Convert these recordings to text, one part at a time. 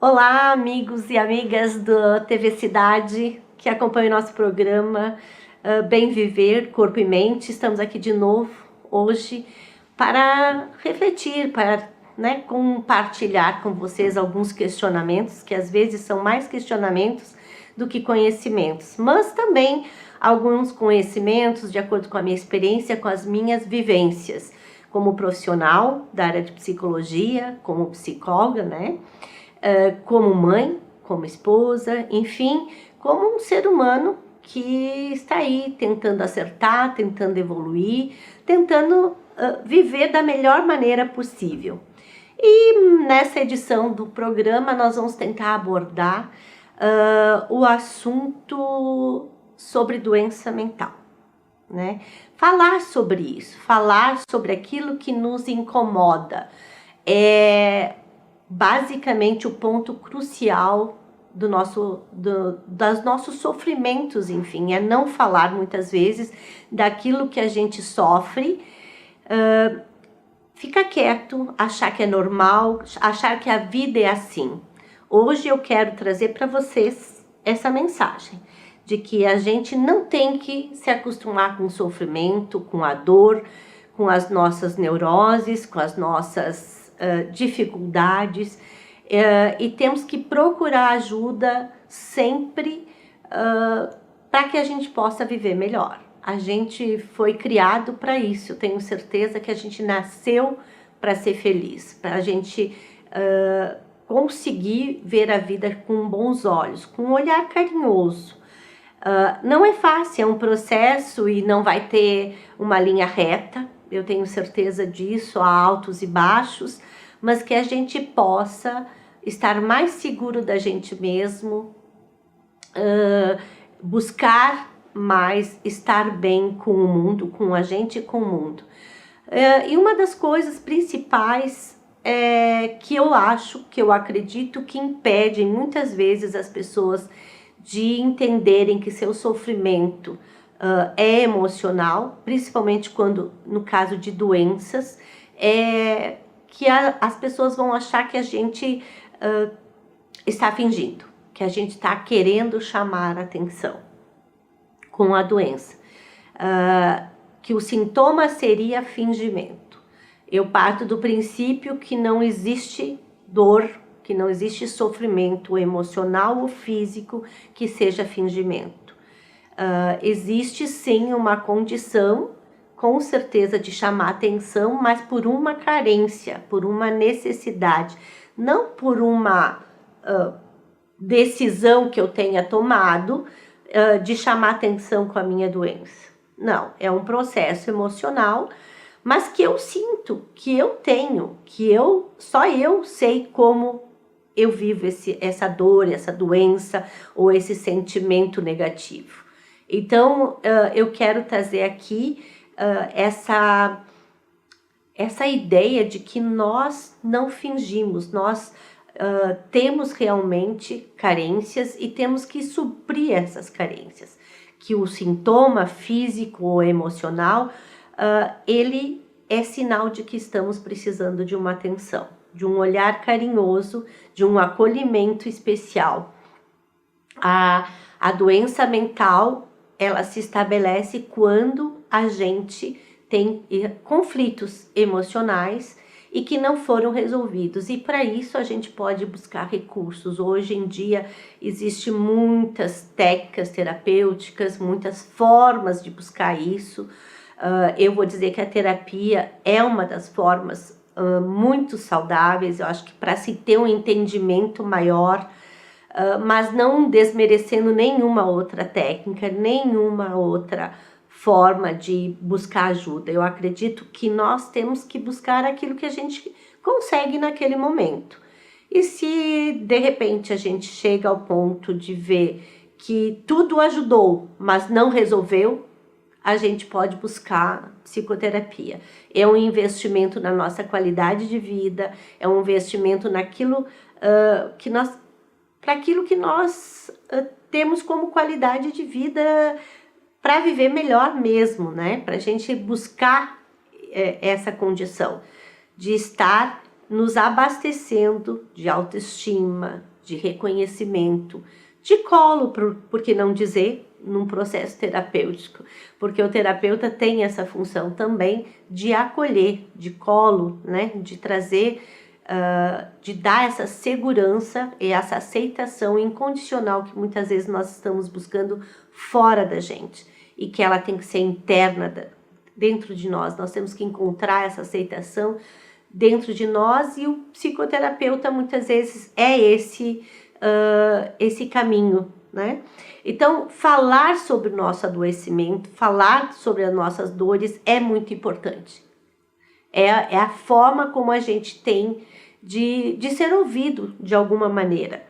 Olá, amigos e amigas do TV Cidade, que acompanham o nosso programa Bem Viver, Corpo e Mente. Estamos aqui de novo hoje para refletir, para compartilhar com vocês alguns questionamentos, que às vezes são mais questionamentos do que conhecimentos, mas também alguns conhecimentos de acordo com a minha experiência, com as minhas vivências, como profissional da área de psicologia, como psicóloga, né? Como mãe, como esposa, enfim, como um ser humano que está aí tentando acertar, tentando evoluir, tentando viver da melhor maneira possível. E nessa edição do programa nós vamos tentar abordar o assunto sobre doença mental, né? Falar sobre isso, falar sobre aquilo que nos incomoda, basicamente o ponto crucial dos nossos sofrimentos, enfim, é não falar muitas vezes daquilo que a gente sofre, ficar quieto, achar que é normal, achar que a vida é assim. Hoje eu quero trazer para vocês essa mensagem de que a gente não tem que se acostumar com o sofrimento, com a dor, com as nossas neuroses, com as nossas dificuldades, e temos que procurar ajuda sempre para que a gente possa viver melhor. A gente foi criado para isso, eu tenho certeza que a gente nasceu para ser feliz, para a gente conseguir ver a vida com bons olhos, com um olhar carinhoso. Não é fácil, é um processo e não vai ter uma linha reta, eu tenho certeza disso, há altos e baixos, mas que a gente possa estar mais seguro da gente mesmo, buscar mais estar bem com o mundo, com a gente e com o mundo. E uma das coisas principais que eu acho, que eu acredito que impedem muitas vezes as pessoas de entenderem que seu sofrimento é emocional, principalmente quando, no caso de doenças, que as pessoas vão achar que a gente está fingindo, que a gente está querendo chamar a atenção com a doença, que o sintoma seria fingimento. Eu parto do princípio que não existe dor, que não existe sofrimento emocional ou físico que seja fingimento. Existe sim uma condição, com certeza, de chamar atenção, mas por uma carência, por uma necessidade, não por uma decisão que eu tenha tomado de chamar atenção com a minha doença. Não, é um processo emocional, mas que eu sinto, que eu tenho, que só eu sei como eu vivo essa dor, essa doença ou esse sentimento negativo. Então, eu quero trazer aqui essa ideia de que nós não fingimos, nós temos realmente carências e temos que suprir essas carências. Que o sintoma físico ou emocional, ele é sinal de que estamos precisando de uma atenção, de um olhar carinhoso, de um acolhimento especial. A doença mental, ela se estabelece quando a gente tem conflitos emocionais e que não foram resolvidos. E para isso a gente pode buscar recursos. Hoje em dia existem muitas técnicas terapêuticas, muitas formas de buscar isso. Eu vou dizer que a terapia é uma das formas muito saudáveis, eu acho que para se ter um entendimento maior, mas não desmerecendo nenhuma outra técnica, nenhuma outra forma de buscar ajuda. Eu acredito que nós temos que buscar aquilo que a gente consegue naquele momento. E se de repente a gente chega ao ponto de ver que tudo ajudou, mas não resolveu, a gente pode buscar psicoterapia. É um investimento na nossa qualidade de vida, é um investimento naquilo para aquilo que nós temos como qualidade de vida para viver melhor mesmo, né? Para a gente buscar essa condição de estar nos abastecendo de autoestima, de reconhecimento, de colo, por que não dizer, num processo terapêutico, porque o terapeuta tem essa função também de acolher, de colo, né, de trazer, de dar essa segurança e essa aceitação incondicional que muitas vezes nós estamos buscando fora da gente, e que ela tem que ser interna dentro de nós. Nós temos que encontrar essa aceitação dentro de nós, e o psicoterapeuta muitas vezes é esse caminho, né? Então, falar sobre o nosso adoecimento, falar sobre as nossas dores é muito importante. É a forma como a gente tem de ser ouvido de alguma maneira.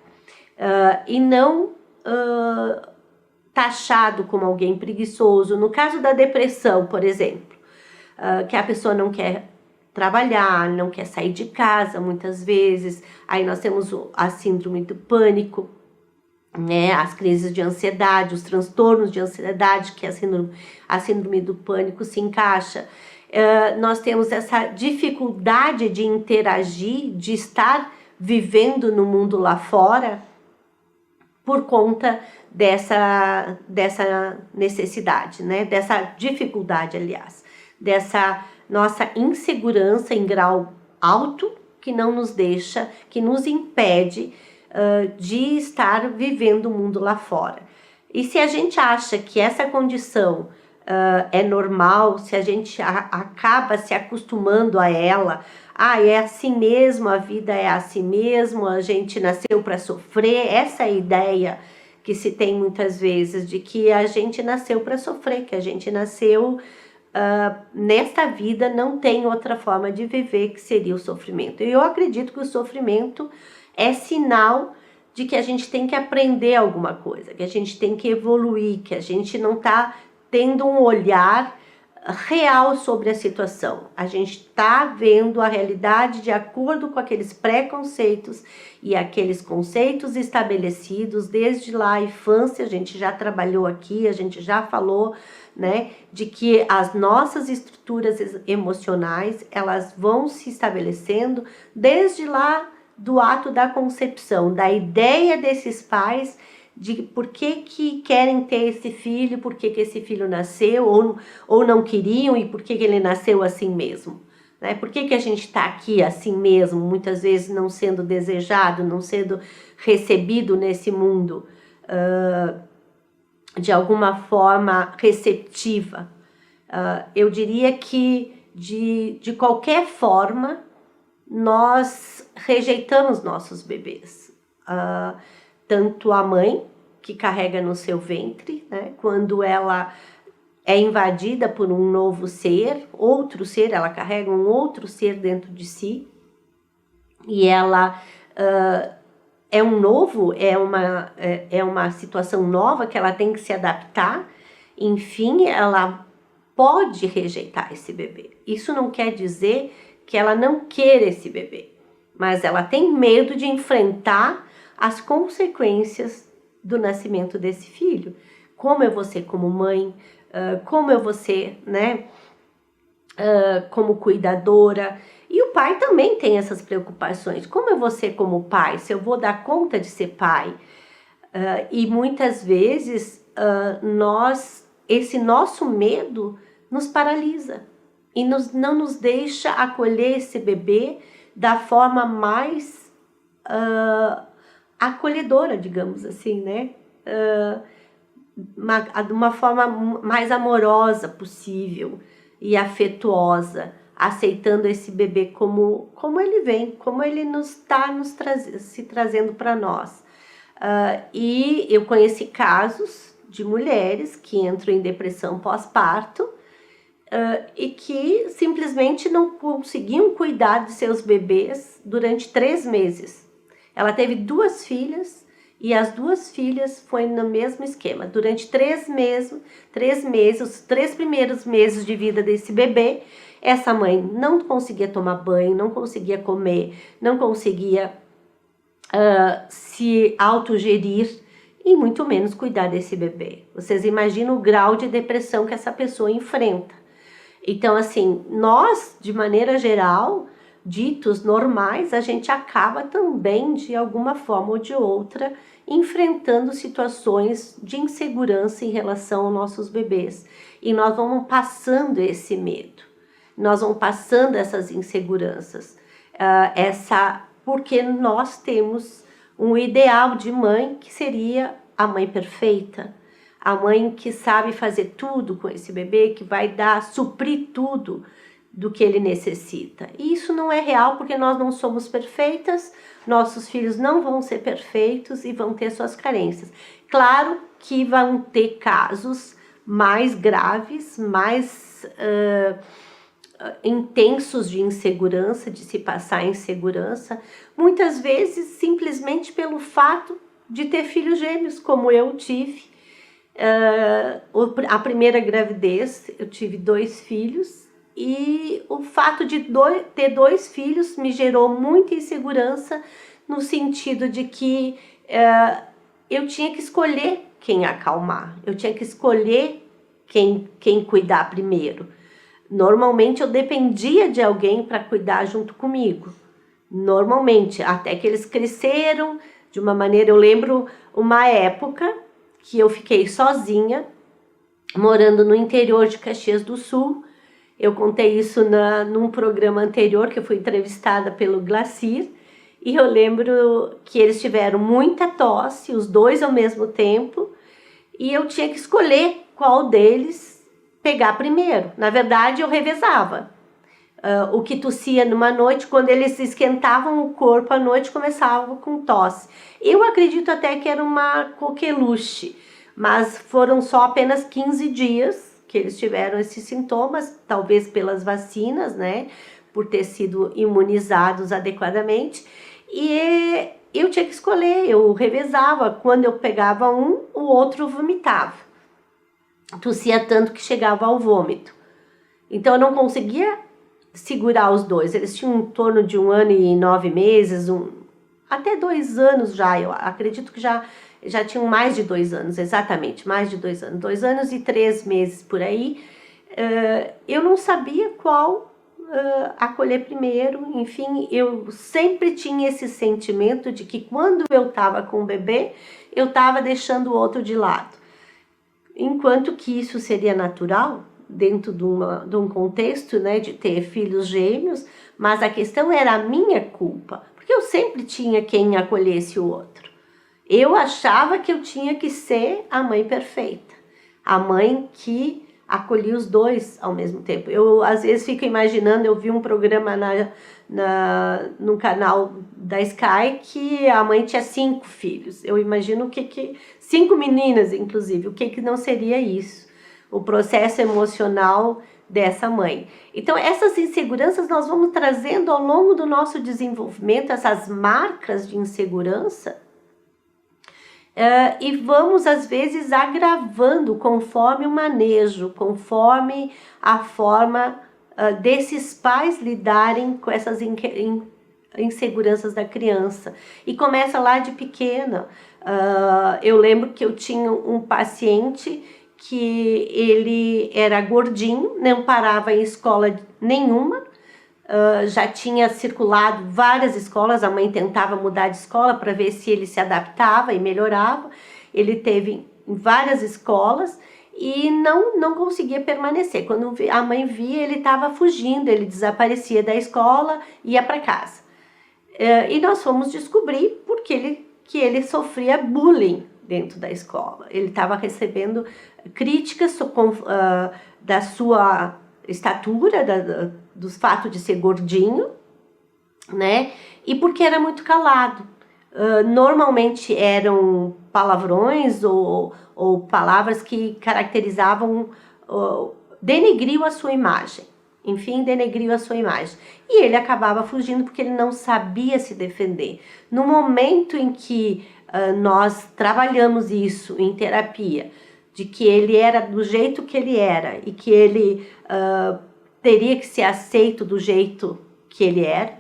E não taxado como alguém preguiçoso. No caso da depressão, por exemplo, que a pessoa não quer trabalhar, não quer sair de casa muitas vezes. Aí nós temos a síndrome do pânico, né? As crises de ansiedade, os transtornos de ansiedade, que a síndrome do pânico se encaixa. Nós temos essa dificuldade de interagir, de estar vivendo no mundo lá fora, por conta dessa necessidade, né? Dessa dificuldade, aliás, dessa nossa insegurança em grau alto, que não nos deixa, que nos impede de estar vivendo o mundo lá fora. E se a gente acha que essa condição é normal, se a gente acaba se acostumando a ela, é assim mesmo, a vida é assim mesmo, a gente nasceu para sofrer, essa é a ideia que se tem muitas vezes, de que a gente nasceu para sofrer, que a gente nasceu nesta vida, não tem outra forma de viver que seria o sofrimento. E eu acredito que o sofrimento é sinal de que a gente tem que aprender alguma coisa, que a gente tem que evoluir, que a gente não está tendo um olhar real sobre a situação. A gente está vendo a realidade de acordo com aqueles preconceitos e aqueles conceitos estabelecidos desde lá a infância. A gente já trabalhou aqui, a gente já falou, né, de que as nossas estruturas emocionais, elas vão se estabelecendo desde lá do ato da concepção, da ideia desses pais de por que querem ter esse filho, por que esse filho nasceu, ou não queriam, e por que ele nasceu assim mesmo. Né? Por que a gente está aqui assim mesmo, muitas vezes não sendo desejado, não sendo recebido nesse mundo de alguma forma receptiva. Eu diria que, de qualquer forma, nós rejeitamos nossos bebês. Tanto a mãe, que carrega no seu ventre, né, quando ela é invadida por um novo ser, outro ser, ela carrega um outro ser dentro de si, e ela é um novo, é uma situação nova que ela tem que se adaptar. Enfim, ela pode rejeitar esse bebê. Isso não quer dizer que ela não queira esse bebê, mas ela tem medo de enfrentar as consequências do nascimento desse filho. Como eu vou ser como mãe, como eu vou ser, né, como cuidadora. E o pai também tem essas preocupações. Como eu vou ser como pai? Se eu vou dar conta de ser pai? E muitas vezes esse nosso medo nos paralisa e não nos deixa acolher esse bebê da forma mais acolhedora, digamos assim, né? De uma forma mais amorosa possível e afetuosa, aceitando esse bebê como ele vem, como ele está se trazendo para nós. E eu conheci casos de mulheres que entram em depressão pós-parto e que simplesmente não conseguiam cuidar de seus bebês durante 3 meses. Ela teve 2 filhas e as 2 filhas foi no mesmo esquema. Durante 3 meses, os 3 primeiros meses de vida desse bebê, essa mãe não conseguia tomar banho, não conseguia comer, não conseguia se autogerir e muito menos cuidar desse bebê. Vocês imaginam o grau de depressão que essa pessoa enfrenta. Então, assim, nós, de maneira geral, ditos normais, a gente acaba também, de alguma forma ou de outra, enfrentando situações de insegurança em relação aos nossos bebês. E nós vamos passando esse medo, nós vamos passando essas inseguranças, porque nós temos um ideal de mãe que seria a mãe perfeita, a mãe que sabe fazer tudo com esse bebê, que vai suprir tudo do que ele necessita. E isso não é real, porque nós não somos perfeitas, nossos filhos não vão ser perfeitos e vão ter suas carências. Claro que vão ter casos mais graves, mais intensos de insegurança, de se passar insegurança, muitas vezes simplesmente pelo fato de ter filhos gêmeos, como eu tive. A primeira gravidez, eu tive 2 filhos, e o fato de ter 2 filhos me gerou muita insegurança, no sentido de que eu tinha que escolher quem acalmar, eu tinha que escolher quem cuidar primeiro. Normalmente eu dependia de alguém para cuidar junto comigo, normalmente, até que eles cresceram de uma maneira. Eu lembro uma época que eu fiquei sozinha, morando no interior de Caxias do Sul. Eu contei isso num programa anterior, que eu fui entrevistada pelo Glacir, e eu lembro que eles tiveram muita tosse, os 2 ao mesmo tempo, e eu tinha que escolher qual deles pegar primeiro. Na verdade, eu revezava. O que tossia numa noite, quando eles esquentavam o corpo à noite, começava com tosse. Eu acredito até que era uma coqueluche, mas foram só apenas 15 dias que eles tiveram esses sintomas, talvez pelas vacinas, né, por ter sido imunizados adequadamente, e eu tinha que escolher, eu revezava. Quando eu pegava um, o outro vomitava, tossia tanto que chegava ao vômito. Então eu não conseguia segurar os 2, eles tinham em torno de 1 ano e 9 meses, até 2 anos já, eu acredito que já tinham mais de 2 anos, exatamente, mais de 2 anos, 2 anos e 3 meses por aí. Eu não sabia qual acolher primeiro. Enfim, eu sempre tinha esse sentimento de que quando eu estava com o bebê, eu estava deixando o outro de lado. Enquanto que isso seria natural, dentro de um contexto, né, de ter filhos gêmeos, mas a questão era a minha culpa, porque eu sempre tinha quem acolhesse o outro. Eu achava que eu tinha que ser a mãe perfeita, a mãe que acolhia os 2 ao mesmo tempo. Eu às vezes fico imaginando, eu vi um programa no canal da Sky que a mãe tinha 5 filhos. Eu imagino 5 meninas, inclusive, o que não seria isso? O processo emocional dessa mãe. Então, essas inseguranças nós vamos trazendo ao longo do nosso desenvolvimento, essas marcas de insegurança, e vamos, às vezes, agravando conforme o manejo, conforme a forma desses pais lidarem com essas inseguranças da criança. E começa lá de pequena. Eu lembro que eu tinha um paciente que ele era gordinho, não parava em escola nenhuma, já tinha circulado várias escolas, a mãe tentava mudar de escola para ver se ele se adaptava e melhorava. Ele teve em várias escolas e não conseguia permanecer. Quando a mãe via, ele estava fugindo, ele desaparecia da escola, ia para casa. E nós fomos descobrir que ele sofria bullying dentro da escola. Ele estava recebendo críticas da sua estatura, do fato de ser gordinho, né? E porque era muito calado. Normalmente eram palavrões ou palavras que caracterizavam, denegriam a sua imagem. Enfim, denegriu a sua imagem. E ele acabava fugindo porque ele não sabia se defender. No momento em que nós trabalhamos isso em terapia, de que ele era do jeito que ele era e que ele teria que ser aceito do jeito que ele era,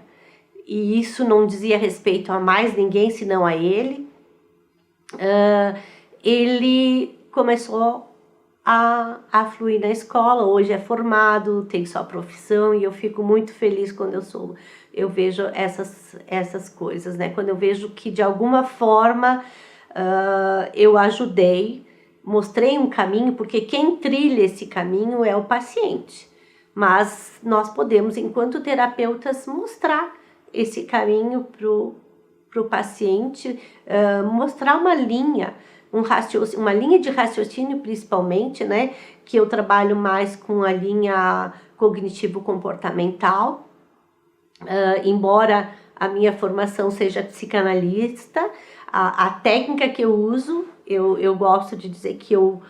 e isso não dizia respeito a mais ninguém senão a ele, ele começou a fluir na escola. Hoje é formado, tem sua profissão, e eu fico muito feliz quando eu vejo essas coisas, né? Quando eu vejo que de alguma forma eu ajudei, mostrei um caminho, porque quem trilha esse caminho é o paciente. Mas nós podemos, enquanto terapeutas, mostrar esse caminho para o paciente, mostrar uma linha, uma linha de raciocínio principalmente, né? Que eu trabalho mais com a linha cognitivo-comportamental, embora a minha formação seja psicanalista, a técnica que eu uso, eu gosto de dizer que eu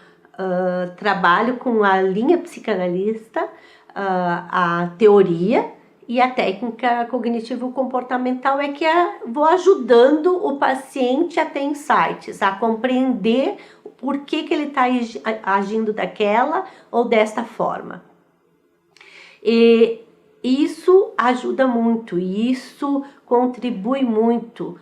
trabalho com a linha psicanalista, a teoria, e a técnica cognitivo-comportamental é que vou ajudando o paciente a ter insights, a compreender por que ele está agindo daquela ou desta forma. E isso ajuda muito, e isso contribui muito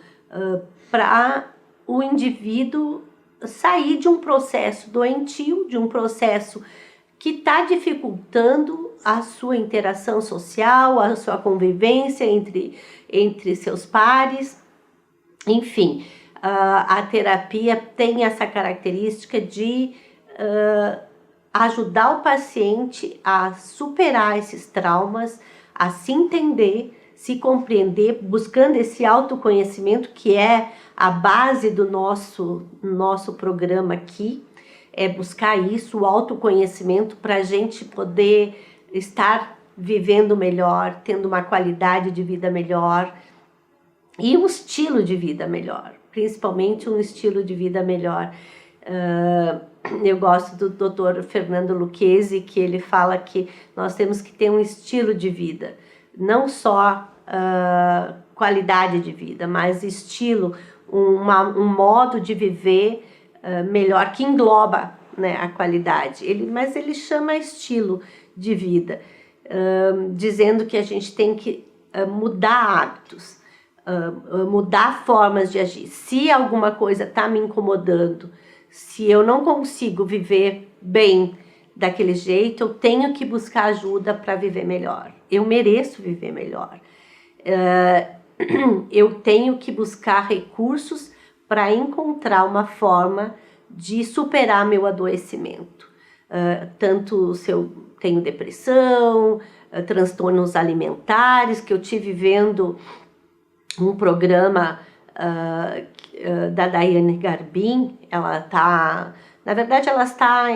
para o indivíduo sair de um processo doentio, de um processo que está dificultando a sua interação social, a sua convivência entre seus pares. Enfim, a terapia tem essa característica de ajudar o paciente a superar esses traumas, a se entender, se compreender, buscando esse autoconhecimento que é a base do nosso programa aqui. É buscar isso, o autoconhecimento, para a gente poder estar vivendo melhor, tendo uma qualidade de vida melhor e um estilo de vida melhor, principalmente um estilo de vida melhor. Eu gosto do Dr. Fernando Lucchesi, que ele fala que nós temos que ter um estilo de vida, não só qualidade de vida, mas estilo, um modo de viver melhor, que engloba, né, a qualidade. Mas ele chama estilo de vida, dizendo que a gente tem que mudar hábitos, mudar formas de agir. Se alguma coisa está me incomodando, se eu não consigo viver bem daquele jeito, eu tenho que buscar ajuda para viver melhor. Eu mereço viver melhor. Eu tenho que buscar recursos para encontrar uma forma de superar meu adoecimento. Tanto se eu tenho depressão, transtornos alimentares, que eu tive vendo um programa da Daiane Garbin. Na verdade, ela está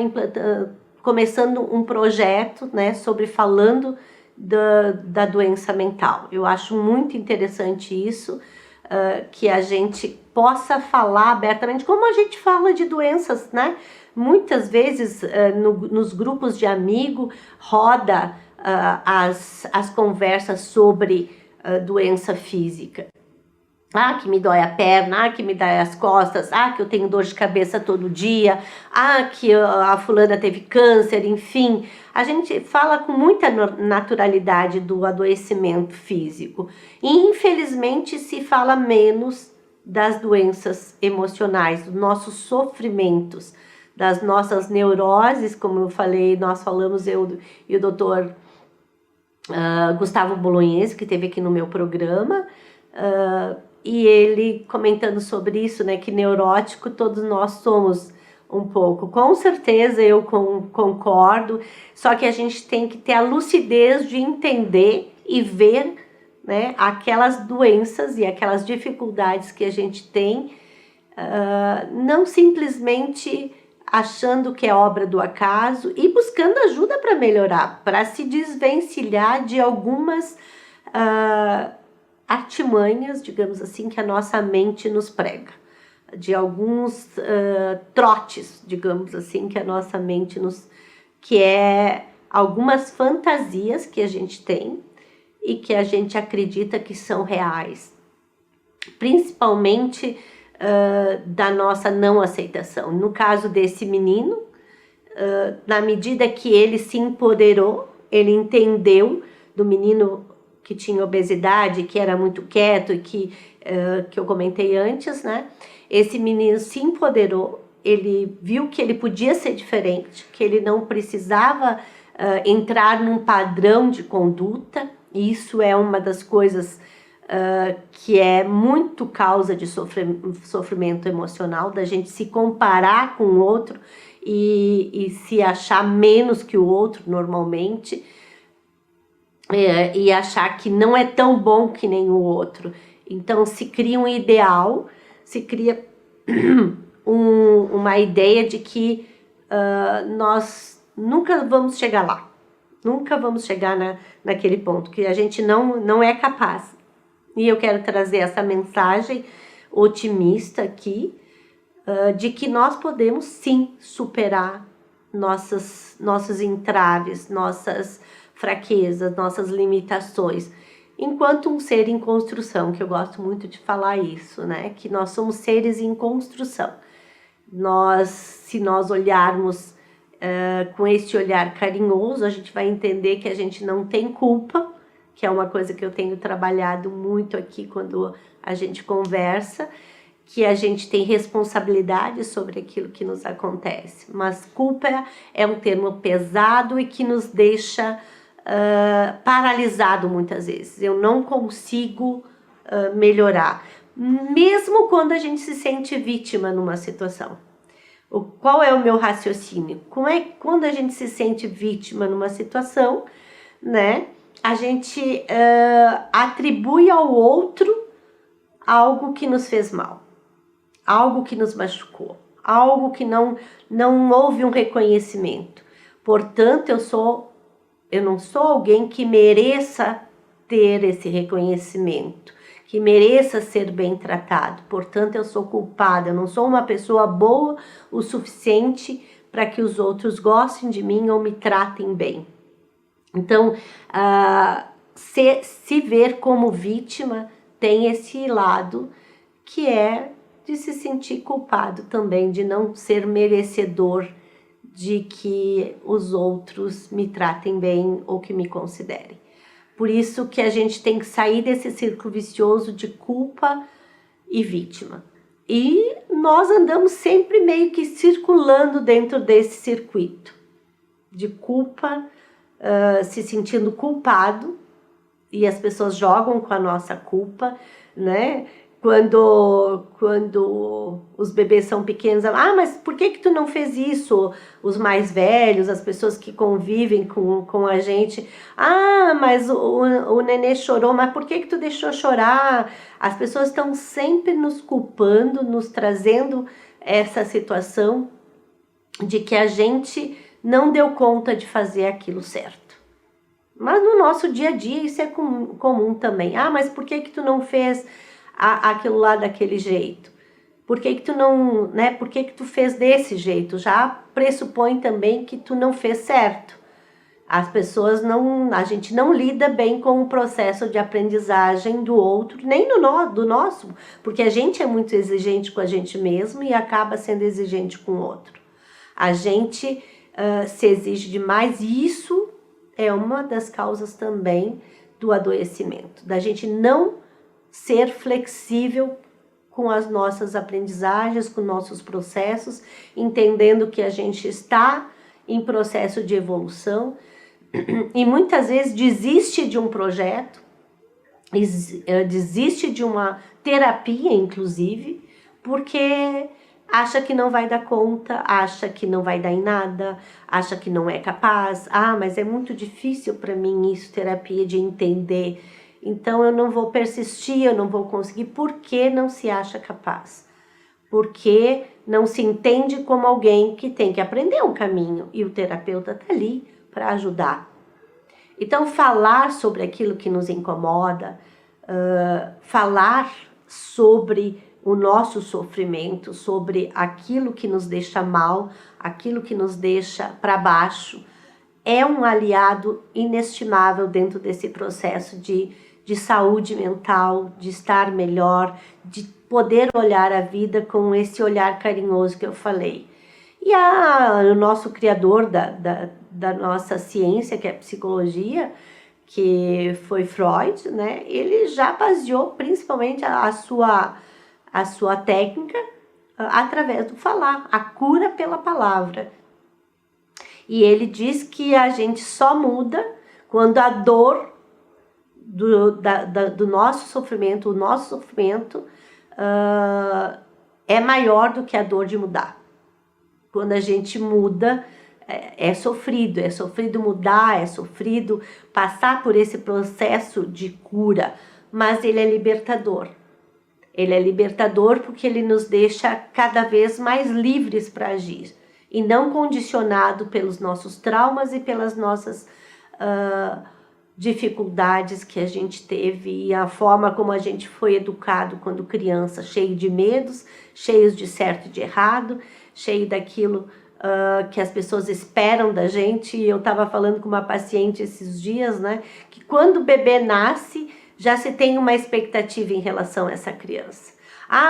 começando um projeto, né, falando da doença mental. Eu acho muito interessante isso, que a gente possa falar abertamente, como a gente fala de doenças, né? Muitas vezes nos grupos de amigo roda as conversas sobre doença física. Que me dói a perna, que me dói as costas, que eu tenho dor de cabeça todo dia, que a fulana teve câncer, enfim. A gente fala com muita naturalidade do adoecimento físico. E, infelizmente, se fala menos das doenças emocionais, dos nossos sofrimentos, das nossas neuroses, como eu falei, nós falamos, eu e o doutor Gustavo Bolognese, que esteve aqui no meu programa, e ele comentando sobre isso, né, que neurótico todos nós somos um pouco. Com certeza eu concordo, só que a gente tem que ter a lucidez de entender e ver, né, aquelas doenças e aquelas dificuldades que a gente tem, não simplesmente achando que é obra do acaso, e buscando ajuda para melhorar, para se desvencilhar de algumas artimanhas, digamos assim, que a nossa mente nos prega, de alguns trotes, digamos assim, que a nossa mente que é algumas fantasias que a gente tem e que a gente acredita que são reais, principalmente da nossa não aceitação. No caso desse menino, na medida que ele se empoderou, ele entendeu, do menino que tinha obesidade, que era muito quieto e que eu comentei antes, né? Esse menino se empoderou, ele viu que ele podia ser diferente, que ele não precisava entrar num padrão de conduta. E isso é uma das coisas que é muito causa de sofrimento emocional, da gente se comparar com o outro e se achar menos que o outro normalmente, e achar que não é tão bom que nem o outro. Então se cria um ideal, se cria uma ideia de que nós nunca vamos chegar lá, nunca vamos chegar naquele ponto, que a gente não é capaz. E eu quero trazer essa mensagem otimista aqui, de que nós podemos sim superar nossos entraves, nossas fraquezas, nossas limitações, enquanto um ser em construção, que eu gosto muito de falar isso, né? Que nós somos seres em construção. Se nós olharmos com esse olhar carinhoso, a gente vai entender que a gente não tem culpa, que é uma coisa que eu tenho trabalhado muito aqui quando a gente conversa, que a gente tem responsabilidade sobre aquilo que nos acontece. Mas culpa é um termo pesado e que nos deixa paralisado muitas vezes. Eu não consigo melhorar, mesmo quando a gente se sente vítima numa situação. Qual é o meu raciocínio? Quando a gente se sente vítima numa situação, né? A gente atribui ao outro algo que nos fez mal, algo que nos machucou, algo que não houve um reconhecimento. Portanto, eu não sou alguém que mereça ter esse reconhecimento, que mereça ser bem tratado. Portanto, eu sou culpada, eu não sou uma pessoa boa o suficiente para que os outros gostem de mim ou me tratem bem. Então, se ver como vítima tem esse lado que é de se sentir culpado também, de não ser merecedor de que os outros me tratem bem ou que me considerem. Por isso que a gente tem que sair desse círculo vicioso de culpa e vítima. E nós andamos sempre meio que circulando dentro desse circuito de culpa, se sentindo culpado, e as pessoas jogam com a nossa culpa, né? Quando os bebês são pequenos, mas por que tu não fez isso? Os mais velhos, as pessoas que convivem com a gente, mas o nenê chorou, mas por que tu deixou chorar? As pessoas estão sempre nos culpando, nos trazendo essa situação de que a gente não deu conta de fazer aquilo certo. Mas no nosso dia a dia isso é comum também. Mas por que tu não fez aquilo lá daquele jeito? Por que tu não, né? Por que tu fez desse jeito? Já pressupõe também que tu não fez certo. A gente não lida bem com o processo de aprendizagem do outro, nem do nosso, porque a gente é muito exigente com a gente mesmo e acaba sendo exigente com o outro. A gente se exige demais, e isso é uma das causas também do adoecimento, da gente não ser flexível com as nossas aprendizagens, com nossos processos, entendendo que a gente está em processo de evolução e muitas vezes desiste de um projeto, desiste de uma terapia, inclusive, porque acha que não vai dar conta, acha que não vai dar em nada, acha que não é capaz. Mas é muito difícil para mim isso, terapia, de entender. Então eu não vou persistir, eu não vou conseguir. Por que não se acha capaz? Porque não se entende como alguém que tem que aprender um caminho e o terapeuta está ali para ajudar. Então falar sobre aquilo que nos incomoda, falar sobre o nosso sofrimento, sobre aquilo que nos deixa mal, aquilo que nos deixa para baixo, é um aliado inestimável dentro desse processo de saúde mental, de estar melhor, de poder olhar a vida com esse olhar carinhoso que eu falei. E o nosso criador da nossa ciência, que é a psicologia, que foi Freud, né? Ele já baseou principalmente a sua técnica através do falar, a cura pela palavra. E ele diz que a gente só muda quando a dor do nosso sofrimento, o nosso sofrimento é maior do que a dor de mudar. Quando a gente muda, é sofrido mudar, é sofrido passar por esse processo de cura, mas ele é libertador. Ele é libertador porque ele nos deixa cada vez mais livres para agir e não condicionado pelos nossos traumas e pelas nossas dificuldades que a gente teve e a forma como a gente foi educado quando criança, cheio de medos, cheios de certo e de errado, cheio daquilo que as pessoas esperam da gente. E eu estava falando com uma paciente esses dias, né, que quando o bebê nasce, já se tem uma expectativa em relação a essa criança.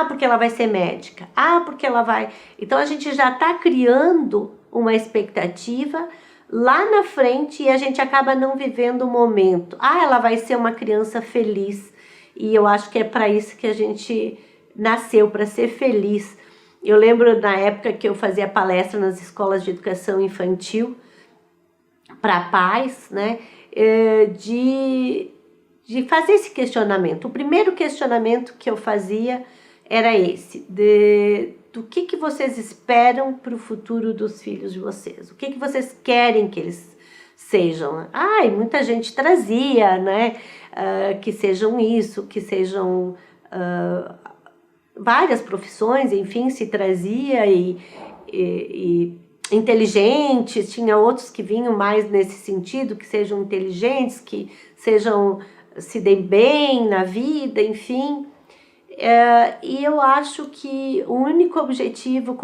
Porque ela vai ser médica. Porque ela vai... Então, a gente já está criando uma expectativa lá na frente e a gente acaba não vivendo o momento. Ela vai ser uma criança feliz. E eu acho que é para isso que a gente nasceu, para ser feliz. Eu lembro na época que eu fazia palestra nas escolas de educação infantil para pais, né, de fazer esse questionamento. O primeiro questionamento que eu fazia era esse, do que vocês esperam para o futuro dos filhos de vocês? O que vocês querem que eles sejam? E muita gente trazia, né, que sejam isso, que sejam várias profissões, enfim, se trazia e inteligentes, tinha outros que vinham mais nesse sentido, que sejam inteligentes, que se deem bem na vida, enfim. E eu acho que o único objetivo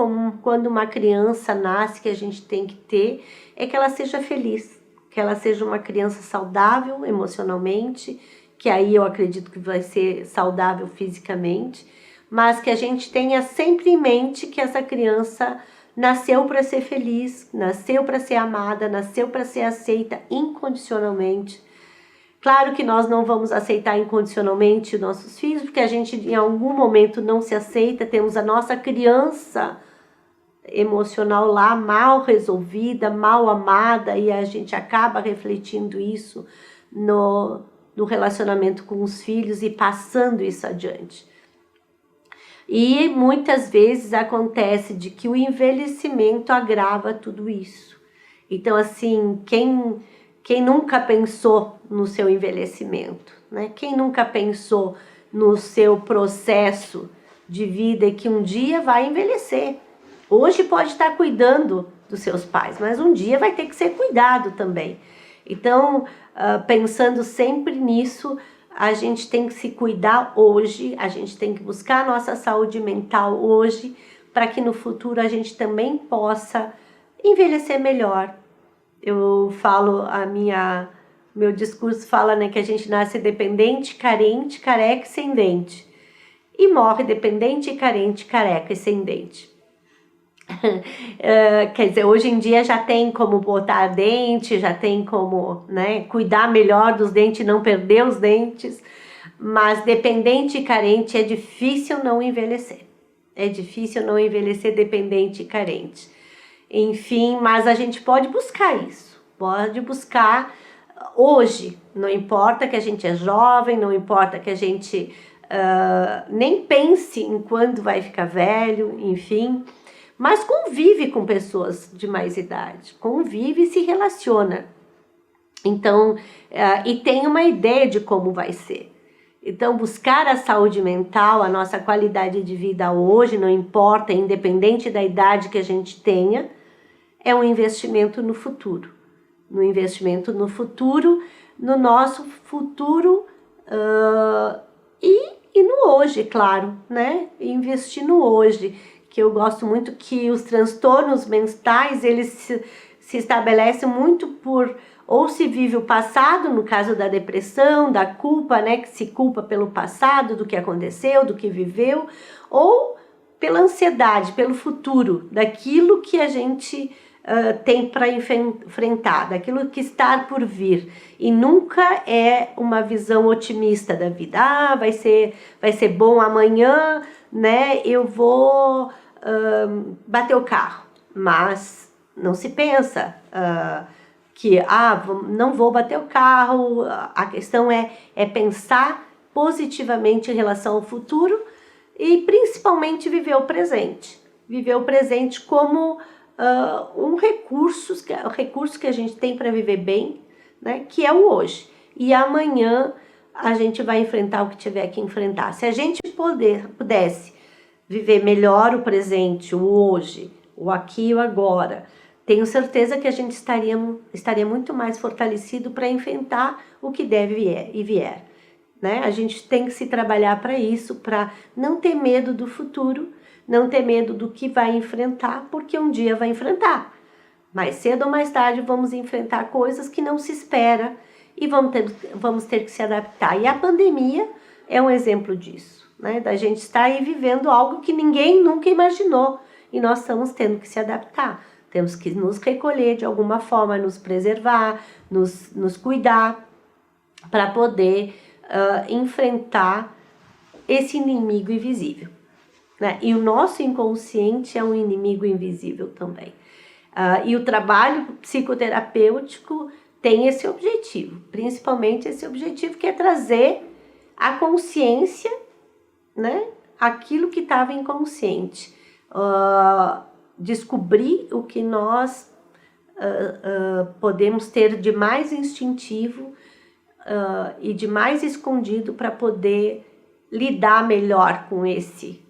quando uma criança nasce que a gente tem que ter é que ela seja feliz, que ela seja uma criança saudável emocionalmente, que aí eu acredito que vai ser saudável fisicamente, mas que a gente tenha sempre em mente que essa criança nasceu para ser feliz, nasceu para ser amada, nasceu para ser aceita incondicionalmente. Claro que nós não vamos aceitar incondicionalmente os nossos filhos, porque a gente em algum momento não se aceita, temos a nossa criança emocional lá mal resolvida, mal amada, e a gente acaba refletindo isso no relacionamento com os filhos e passando isso adiante. E muitas vezes acontece de que o envelhecimento agrava tudo isso. Então, assim, quem nunca pensou no seu envelhecimento, né? Quem nunca pensou no seu processo de vida e que um dia vai envelhecer? Hoje pode estar cuidando dos seus pais, mas um dia vai ter que ser cuidado também. Então, pensando sempre nisso, a gente tem que se cuidar hoje, a gente tem que buscar a nossa saúde mental hoje, para que no futuro a gente também possa envelhecer melhor. Eu falo, meu discurso fala, né, que a gente nasce dependente, carente, careca e sem dente. E morre dependente, carente, careca e sem dente. Quer dizer, hoje em dia já tem como botar dente, já tem como, né, cuidar melhor dos dentes e não perder os dentes, mas dependente e carente é difícil não envelhecer. É difícil não envelhecer dependente e carente. Enfim, mas a gente pode buscar isso, pode buscar hoje, não importa que a gente é jovem, não importa que a gente nem pense em quando vai ficar velho, enfim, mas convive com pessoas de mais idade, convive e se relaciona. Então, e tem uma ideia de como vai ser. Então, buscar a saúde mental, a nossa qualidade de vida hoje, não importa, independente da idade que a gente tenha, é um investimento no futuro. No investimento no futuro, no nosso futuro e no hoje, claro, né? Investir no hoje, que eu gosto muito que os transtornos mentais, eles se estabelecem muito por, ou se vive o passado, no caso da depressão, da culpa, né, que se culpa pelo passado, do que aconteceu, do que viveu, ou pela ansiedade, pelo futuro, daquilo que a gente tem para enfrentar, daquilo que está por vir. E nunca é uma visão otimista da vida. Vai ser bom amanhã, né, eu vou bater o carro, mas não se pensa que não vou bater o carro. A questão é pensar positivamente em relação ao futuro e principalmente viver o presente. Viver o presente como um recurso que a gente tem para viver bem, né, que é o hoje. E amanhã a gente vai enfrentar o que tiver que enfrentar. Se a gente pudesse viver melhor o presente, o hoje, o aqui e o agora, tenho certeza que a gente estaria muito mais fortalecido para enfrentar o que deve e vier. Né? A gente tem que se trabalhar para isso, para não ter medo do futuro, não ter medo do que vai enfrentar, porque um dia vai enfrentar. Mais cedo ou mais tarde vamos enfrentar coisas que não se espera e vamos ter que se adaptar. E a pandemia é um exemplo disso, né? Da gente estar aí vivendo algo que ninguém nunca imaginou e nós estamos tendo que se adaptar. Temos que nos recolher de alguma forma, nos preservar, nos cuidar para poder enfrentar esse inimigo invisível, né? E o nosso inconsciente é um inimigo invisível também. E o trabalho psicoterapêutico tem esse objetivo, principalmente esse objetivo que é trazer a consciência, né? Aquilo que estava inconsciente. Descobrir o que nós podemos ter de mais instintivo e de mais escondido para poder lidar melhor com esse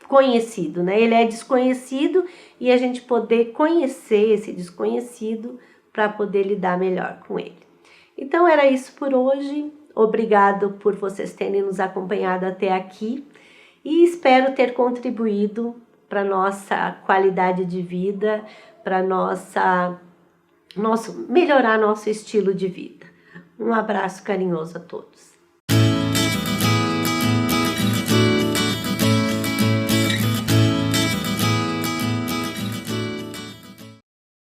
conhecido, né? Ele é desconhecido e a gente poder conhecer esse desconhecido para poder lidar melhor com ele. Então era isso por hoje. Obrigado por vocês terem nos acompanhado até aqui e espero ter contribuído para nossa qualidade de vida, para melhorar nosso estilo de vida. Um abraço carinhoso a todos.